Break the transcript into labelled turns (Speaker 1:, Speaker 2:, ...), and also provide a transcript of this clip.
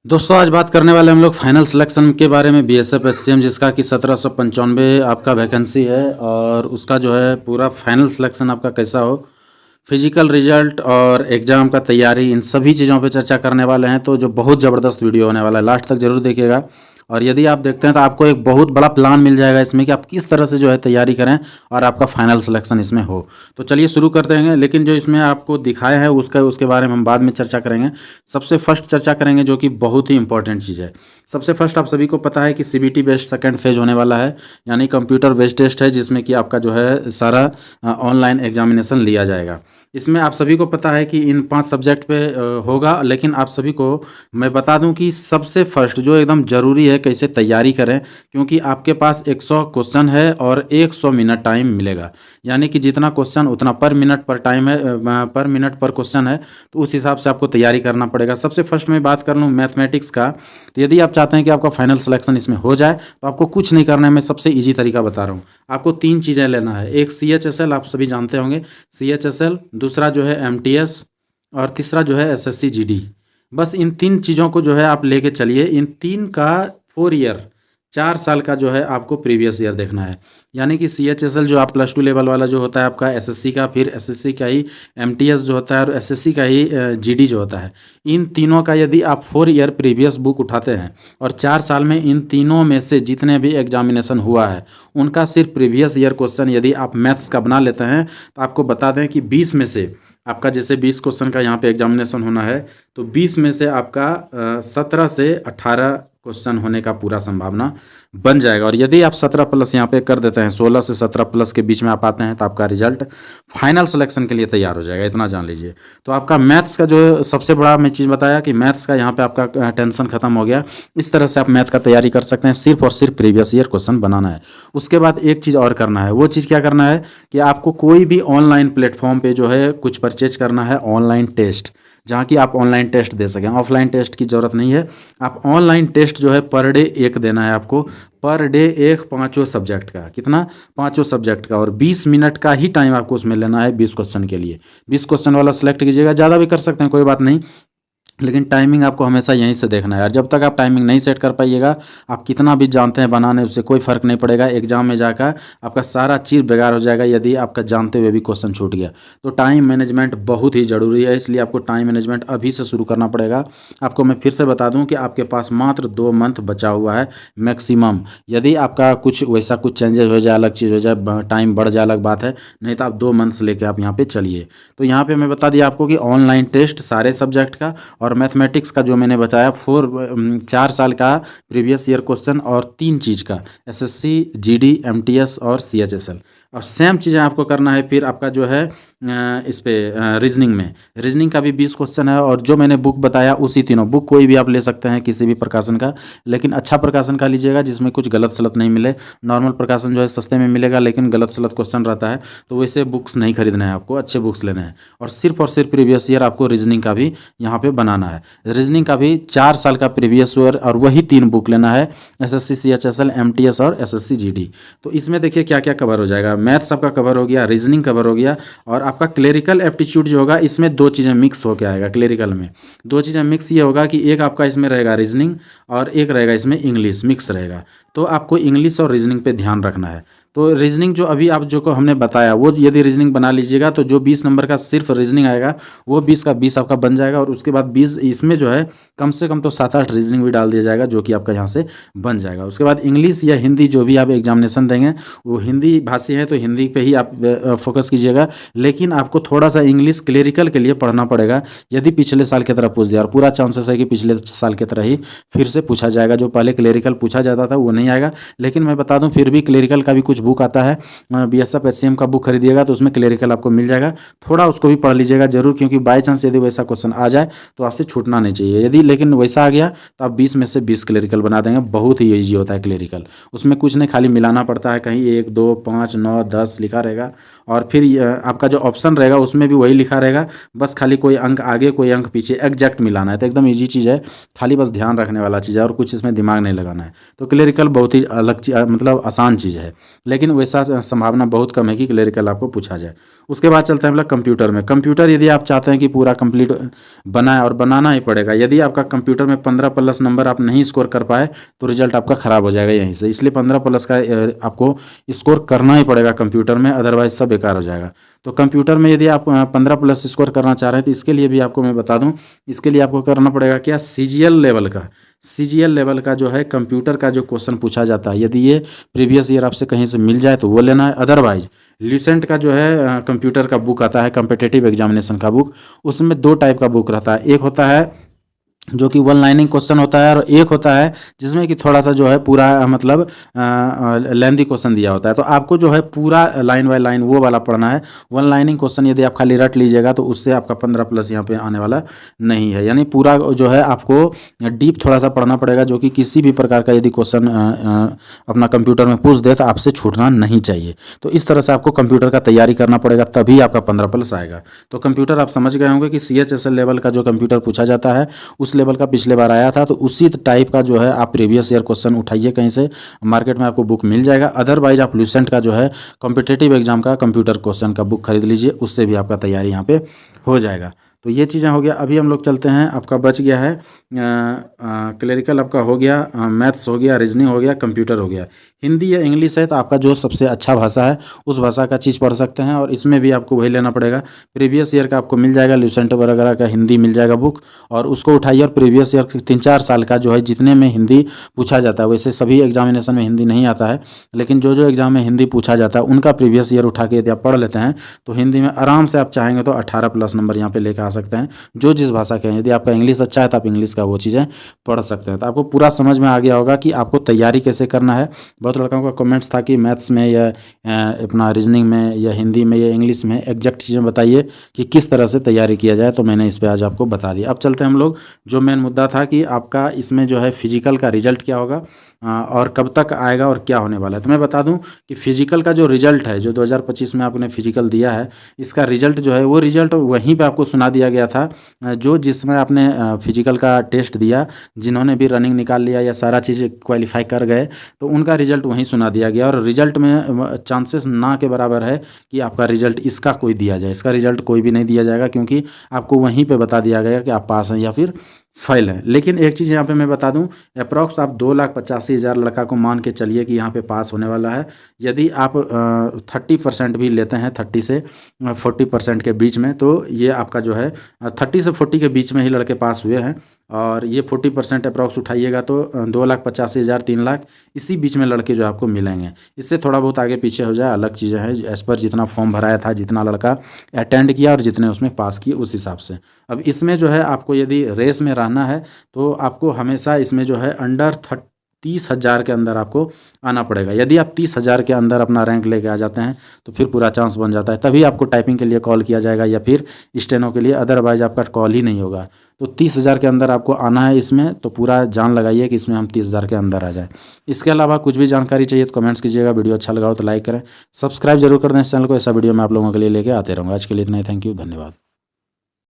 Speaker 1: दोस्तों आज बात करने वाले हम लोग फाइनल सिलेक्शन के बारे में बीएसएफ एचसीएम जिसका कि 1795 आपका वैकेंसी है और उसका जो है पूरा फाइनल सिलेक्शन आपका कैसा हो, फिजिकल रिजल्ट और एग्ज़ाम का तैयारी, इन सभी चीज़ों पे चर्चा करने वाले हैं। तो जो बहुत ज़बरदस्त वीडियो होने वाला है, लास्ट तक जरूर देखिएगा। और यदि आप देखते हैं तो आपको एक बहुत बड़ा प्लान मिल जाएगा इसमें कि आप किस तरह से जो है तैयारी करें और आपका फाइनल सिलेक्शन इसमें हो। तो चलिए शुरू करते हैं, लेकिन जो इसमें आपको दिखाया है उसके बारे में हम बाद में चर्चा करेंगे। सबसे फर्स्ट चर्चा करेंगे जो कि बहुत ही इंपॉर्टेंट चीज़ है। सबसे फर्स्ट आप सभी को पता है कि सीबीटी बेस्ड सेकंड फेज होने वाला है, यानी कंप्यूटर बेस्ड टेस्ट है जिसमें कि आपका जो है सारा ऑनलाइन एग्जामिनेशन लिया जाएगा। इसमें आप सभी को पता है कि इन 5 सब्जेक्ट पे होगा, लेकिन आप सभी को मैं बता दूं कि सबसे फर्स्ट जो एकदम ज़रूरी है कैसे तैयारी करें, क्योंकि आपके पास 100 क्वेश्चन है और 100 मिनट टाइम मिलेगा, यानी कि जितना क्वेश्चन उतना पर मिनट पर टाइम है, पर मिनट पर क्वेश्चन है, तो उस हिसाब से आपको तैयारी करना पड़ेगा। सबसे फर्स्ट मैं बात कर लूँ मैथमेटिक्स का, तो यदि आप चाहते हैं कि आपका फाइनल सिलेक्शन इसमें हो जाए तो आपको कुछ नहीं करना है। मैं सबसे ईजी तरीका बता रहा हूँ। आपको 3 चीज़ें लेना है। एक CHSL, आप सभी जानते होंगे CHSL, दूसरा जो है MTS और तीसरा जो है SSC GD। बस इन 3 चीज़ों को जो है आप लेके चलिए। इन 3 का 4 ईयर, 4 साल का जो है आपको प्रीवियस ईयर देखना है, यानी कि CHSL जो आप +2 लेवल वाला जो होता है आपका SSC का, फिर SSC का ही MTS जो होता है और SSC का ही GD जो होता है, इन तीनों का यदि आप 4 ईयर प्रीवियस बुक उठाते हैं और 4 साल में इन तीनों में से जितने भी एग्जामिनेशन हुआ है उनका सिर्फ प्रीवियस ईयर क्वेश्चन यदि आप मैथ्स का बना लेते हैं तो आपको बता दें कि 20 में से आपका, जैसे 20 क्वेश्चन का यहाँ पे एग्जामिनेशन होना है, तो 20 में से आपका 17 से 18 क्वेश्चन होने का पूरा संभावना बन जाएगा। और यदि आप 17 प्लस यहाँ पे कर देते हैं, 16 से 17 प्लस के बीच में आप आते हैं, तो आपका रिजल्ट फाइनल सिलेक्शन के लिए तैयार हो जाएगा, इतना जान लीजिए। तो आपका मैथ्स का जो सबसे बड़ा मैं चीज़ बताया कि मैथ्स का यहाँ पे आपका टेंशन खत्म हो गया। इस तरह से आप मैथ का तैयारी कर सकते हैं, सिर्फ और सिर्फ प्रीवियस ईयर क्वेश्चन बनाना है। उसके बाद एक चीज़ और करना है। वो चीज़ क्या करना है कि आपको कोई भी ऑनलाइन प्लेटफॉर्म पे जो है कुछ परचेज करना है, ऑनलाइन टेस्ट, जहाँ की आप ऑनलाइन टेस्ट दे सकें। ऑफलाइन टेस्ट की ज़रूरत नहीं है। आप ऑनलाइन टेस्ट जो है पर डे 1 देना है आपको, पर डे 1, 5 सब्जेक्ट का। कितना? 5 सब्जेक्ट का। और 20 मिनट का ही टाइम आपको उसमें लेना है 20 क्वेश्चन के लिए। 20 क्वेश्चन वाला सेलेक्ट कीजिएगा, ज़्यादा भी कर सकते हैं, कोई बात नहीं, लेकिन टाइमिंग आपको हमेशा यहीं से देखना है। और जब तक आप टाइमिंग नहीं सेट कर पाइएगा, आप कितना भी जानते हैं बनाने, उससे कोई फ़र्क नहीं पड़ेगा। एग्जाम में जाकर आपका सारा चीज़ बेकार हो जाएगा यदि आपका जानते हुए भी क्वेश्चन छूट गया। तो टाइम मैनेजमेंट बहुत ही ज़रूरी है, इसलिए आपको टाइम मैनेजमेंट अभी से शुरू करना पड़ेगा। आपको मैं फिर से बता दूँ कि आपके पास मात्र 2 मंथ बचा हुआ है मैक्सिमम। यदि आपका कुछ वैसा कुछ चेंजेस हो जाए, अलग चीज़ हो जाए, टाइम बढ़ जाए, अलग बात है, नहीं तो आप 2 मंथ्स लेके आप यहाँ पे चलिए। तो यहाँ पे मैं बता दिया आपको कि ऑनलाइन टेस्ट सारे सब्जेक्ट का, और मैथमेटिक्स का जो मैंने बताया 4 साल का प्रीवियस ईयर क्वेश्चन, और 3 चीज़ का SSC, GD, MTS और CHSL। और सेम चीज़ें आपको करना है फिर आपका जो है इस पे रीजनिंग का भी 20 क्वेश्चन है। और जो मैंने बुक बताया उसी तीनों बुक, कोई भी आप ले सकते हैं किसी भी प्रकाशन का, लेकिन अच्छा प्रकाशन का लीजिएगा जिसमें कुछ गलत सलत नहीं मिले। नॉर्मल प्रकाशन जो है सस्ते में मिलेगा, लेकिन गलत सलत क्वेश्चन रहता है, तो वैसे बुक्स नहीं खरीदना है आपको, अच्छे बुक्स लेने हैं। और सिर्फ प्रीवियस ईयर आपको रीजनिंग का भी यहाँ पे बनाना है। रीजनिंग का भी 4 साल का प्रीवियस ईयर, और वही 3 बुक लेना है, SSC, CHSL, MTS और SSC, GD। तो इसमें देखिए क्या क्या कवर हो जाएगा। मैथ्स आपका कवर हो गया, रीजनिंग कवर हो गया, और आपका क्लेरिकल एप्टीट्यूड जो होगा इसमें 2 चीज़ें मिक्स होकर आएगा। क्लेरिकल में 2 चीज़ें मिक्स ये होगा कि एक आपका इसमें रहेगा रीजनिंग और एक रहेगा इसमें इंग्लिश, मिक्स रहेगा। तो आपको इंग्लिश और रीजनिंग पे ध्यान रखना है। तो रीजनिंग जो अभी आप जो को हमने बताया, वो यदि रीजनिंग बना लीजिएगा तो जो 20 नंबर का सिर्फ रीजनिंग आएगा वो 20 का 20 आपका बन जाएगा। और उसके बाद 20 इसमें जो है कम से कम तो 7-8 रीजनिंग भी डाल दिया जाएगा, जो कि आपका यहाँ से बन जाएगा। उसके बाद इंग्लिश या हिंदी जो भी आप एग्जामिनेशन देंगे, वो हिंदी भाषी है तो हिंदी पे ही आप फोकस कीजिएगा, लेकिन आपको थोड़ा सा इंग्लिश क्लेरिकल के लिए पढ़ना पड़ेगा। यदि पिछले साल की तरह पूछ दिया, और पूरा चांसेस है कि पिछले साल की तरह ही फिर से पूछा जाएगा, जो पहले क्लेरिकल पूछा जाता था वो नहीं आएगा। लेकिन मैं बता दूं फिर भी क्लेरिकल का भी कुछ बुक आता है, BSF HCM का बुक खरीदिएगा तो उसमें क्लेरिकल आपको मिल जाएगा। थोड़ा उसको भी पढ़ लीजिएगा जरूर, क्योंकि बाई चांस यदि वैसा क्वेश्चन आ जाए तो आपसे छूटना नहीं चाहिए। यदि लेकिन वैसा आ गया तो आप 20 में से 20 क्लेरिकल बना देंगे। बहुत ही ईजी होता है क्लेरिकल, उसमें कुछ नहीं, खाली मिलाना पड़ता है। कहीं 1, 2, 5, 9, 10 लिखा रहेगा, और फिर आपका जो ऑप्शन रहेगा उसमें भी वही लिखा रहेगा, बस खाली कोई अंक आगे कोई अंक पीछे एग्जैक्ट मिलाना है। तो एकदम ईजी चीज़ है, खाली बस ध्यान रखने वाला चीज़ है, और कुछ इसमें दिमाग नहीं लगाना है। तो क्लेरिकल बहुत ही अलग मतलब आसान चीज़ है। लेकिन वैसा संभावना बहुत कम है कि क्लरिकल आपको पूछा जाए। उसके बाद चलते हैं हम लोग कंप्यूटर में। कंप्यूटर यदि आप चाहते हैं कि पूरा कंप्लीट बनाए, और बनाना ही पड़ेगा, यदि आपका कंप्यूटर में 15+ नंबर आप नहीं स्कोर कर पाए तो रिजल्ट आपका खराब हो जाएगा यहीं से। इसलिए 15+ का आपको स्कोर करना ही पड़ेगा कंप्यूटर में, अदरवाइज सब बेकार हो जाएगा। तो कंप्यूटर में यदि आप 15+ स्कोर करना चाह रहे हैं तो इसके लिए भी आपको मैं बता दूं, इसके लिए आपको करना पड़ेगा क्या, सीजीएल लेवल का। सीजीएल लेवल का जो है कंप्यूटर का जो क्वेश्चन पूछा जाता है, यदि ये प्रीवियस ईयर आपसे कहीं से मिल जाए तो वो लेना है। अदरवाइज ल्यूसेंट का जो है कंप्यूटर का बुक आता है, कॉम्पिटिटिव एग्जामिनेशन का बुक, उसमें 2 टाइप का बुक रहता है। एक होता है जो कि 1 लाइनिंग क्वेश्चन होता है, और एक होता है जिसमें कि थोड़ा सा जो है पूरा मतलब लेंथी क्वेश्चन दिया होता है। तो आपको जो है पूरा लाइन बाय लाइन वो वाला पढ़ना है। 1 लाइनिंग क्वेश्चन यदि आप खाली रट लीजिएगा तो उससे आपका 15+ यहाँ पे आने वाला नहीं है। यानी पूरा जो है आपको डीप थोड़ा सा पढ़ना पड़ेगा, जो कि किसी भी प्रकार का यदि क्वेश्चन अपना कंप्यूटर में पूछ दे तो आपसे छूटना नहीं चाहिए। तो इस तरह से आपको कंप्यूटर का तैयारी करना पड़ेगा, तभी आपका 15+ आएगा। तो कंप्यूटर आप समझ गए होंगे कि CHSL लेवल का जो कंप्यूटर पूछा जाता है उस लेवल का पिछले बार आया था। तो उसी टाइप का जो है आप प्रीवियस ईयर क्वेश्चन उठाइए, कहीं से मार्केट में आपको बुक मिल जाएगा। अदरवाइज आप ल्यूसेंट का जो है कॉम्पिटिटिव एग्जाम का कंप्यूटर क्वेश्चन का बुक खरीद लीजिए, उससे भी आपका तैयारी यहाँ पे हो जाएगा। तो ये चीज़ें हो गया। अभी हम लोग चलते हैं, आपका बच गया है क्लरिकल आपका हो गया, मैथ्स हो गया, रीजनिंग हो गया, कंप्यूटर हो गया। हिंदी या इंग्लिश है तो आपका जो सबसे अच्छा भाषा है उस भाषा का चीज़ पढ़ सकते हैं, और इसमें भी आपको वही लेना पड़ेगा। प्रीवियस ईयर का आपको मिल जाएगा, ल्यूसेंट वगैरह का हिंदी मिल जाएगा बुक, और उसको उठाइए। और प्रीवियस ईयर 3-4 साल का जो है जितने में हिंदी पूछा जाता है, वैसे सभी एग्जामिनेशन में हिंदी नहीं आता है, लेकिन जो जो एग्जाम में हिंदी पूछा जाता है उनका प्रीवियस ईयर उठा के यदि आप पढ़ लेते हैं तो हिंदी में आराम से आप चाहेंगे तो 18+ नंबर यहाँ पे लेकर आ सकते हैं, जो जिस भाषा के हैं। यदि आपका इंग्लिश अच्छा है तो आप इंग्लिश का वो चीज़ें पढ़ सकते हैं। तो आपको पूरा समझ में आ गया होगा कि आपको तैयारी कैसे करना है। बहुत लड़कों का कमेंट्स था कि मैथ्स में या अपना रीजनिंग में या हिंदी में या इंग्लिश में एग्जैक्ट चीज़ें बताइए कि किस तरह से तैयारी किया जाए, तो मैंने इस पर आज आपको बता दिया। अब चलते हैं हम लोग, जो मेन मुद्दा था कि आपका इसमें जो है फिजिकल का रिजल्ट क्या होगा और कब तक आएगा और क्या होने वाला है। तो मैं बता दूं कि फिजिकल का जो रिजल्ट है, जो 2025 में आपने फिजिकल दिया है, इसका रिजल्ट जो है वो रिजल्ट वहीं पे आपको सुना दिया गया था जो जिसमें आपने फिजिकल का टेस्ट दिया, जिन्होंने भी रनिंग निकाल लिया या सारा चीज़ क्वालिफाई कर गए, तो उनका रिजल्ट वहीं सुना दिया गया। और रिजल्ट में चांसेस ना के बराबर है कि आपका रिजल्ट इसका कोई दिया जाए। इसका रिजल्ट कोई भी नहीं दिया जाएगा, क्योंकि आपको वहीं पे बता दिया गया कि आप पास हैं या फिर फेल है। लेकिन एक चीज़ यहाँ पे मैं बता दूं, अप्रॉक्स आप 2,85,000 लड़का को मान के चलिए कि यहाँ पे पास होने वाला है। यदि आप 30% भी लेते हैं, 30 से 40% के बीच में, तो ये आपका जो है 30 से 40 के बीच में ही लड़के पास हुए हैं। और ये 40% अप्रॉक्स उठाइएगा तो 2,85,000, 3 लाख, इसी बीच में लड़के जो आपको मिलेंगे। इससे थोड़ा बहुत आगे पीछे हो जाए अलग चीज़ें हैं, एज पर जितना फॉर्म भराया था, जितना लड़का अटेंड किया और जितने उसमें पास किए उस हिसाब से। अब इसमें जो है आपको यदि रेस में रहना है तो आपको हमेशा इसमें जो है अंडर 30,000 के अंदर आपको आना पड़ेगा। यदि आप 30,000 के अंदर अपना रैंक लेके आ जाते हैं तो फिर पूरा चांस बन जाता है, तभी आपको टाइपिंग के लिए कॉल किया जाएगा या फिर स्टेनो के लिए, अदरवाइज आपका कॉल ही नहीं होगा। तो 30,000 के अंदर आपको आना है इसमें, तो पूरा जान लगाइए कि इसमें हम 30,000 के अंदर आ जाए। इसके अलावा कुछ भी जानकारी चाहिए तो कमेंट्स कीजिएगा। वीडियो अच्छा लगा हो तो लाइक करें, सब्सक्राइब जरूर कर दें इस चैनल को। ऐसा वीडियो मैं आप लोगों के लिए लेके आते रहूँगा। आज के लिए इतना ही, थैंक यू, धन्यवाद।